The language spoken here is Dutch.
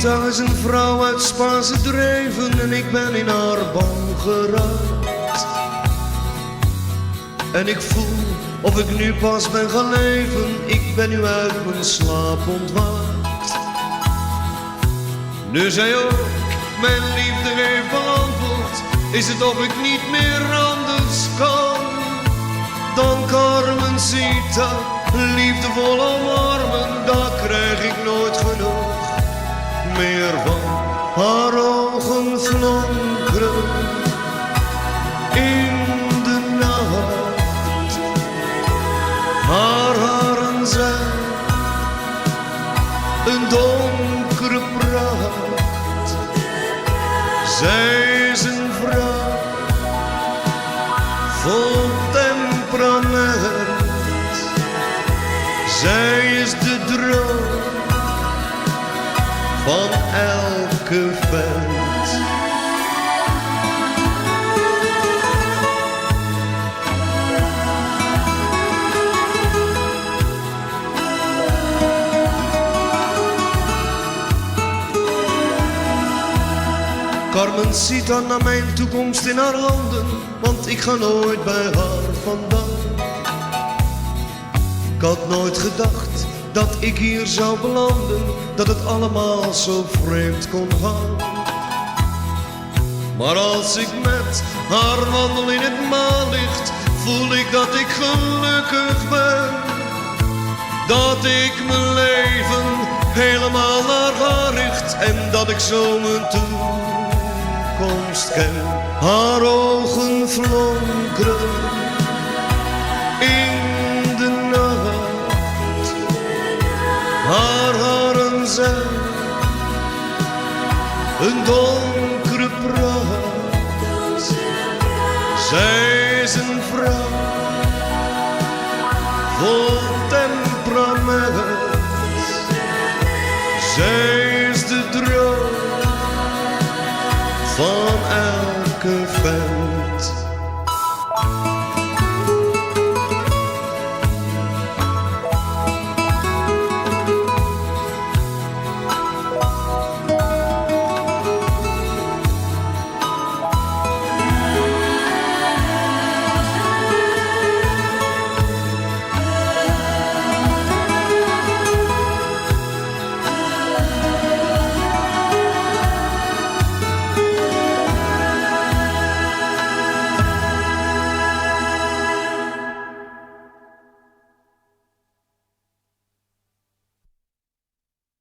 Sita is een vrouw uit Spaanse dreven en ik ben in haar bang geraakt. En ik voel of ik nu pas ben gaan leven, ik ben nu uit mijn slaap ontwaakt. Nu zij ook mijn liefde heeft beantwoord, is het of ik niet meer anders kan dan Carmencita, liefdevol omarmen, daar krijg ik nooit genoeg meer van. Haar ogen flonkeren in de nacht, haar haren zijn een donkere pracht. Zij is een vrouw vol temperament, zij is de droom van elke vent. Carmencita nam mijn toekomst in haar handen, want ik ga nooit bij haar vandaan. Ik had nooit gedacht dat ik hier zou belanden, dat het allemaal zo vreemd kon gaan. Maar als ik met haar wandel in het maanlicht, voel ik dat ik gelukkig ben. Dat ik mijn leven helemaal naar haar richt en dat ik zo mijn toekomst ken. Haar ogen flonkeren in de nacht, haar haren zijn een donkere pracht. Zij is een vrouw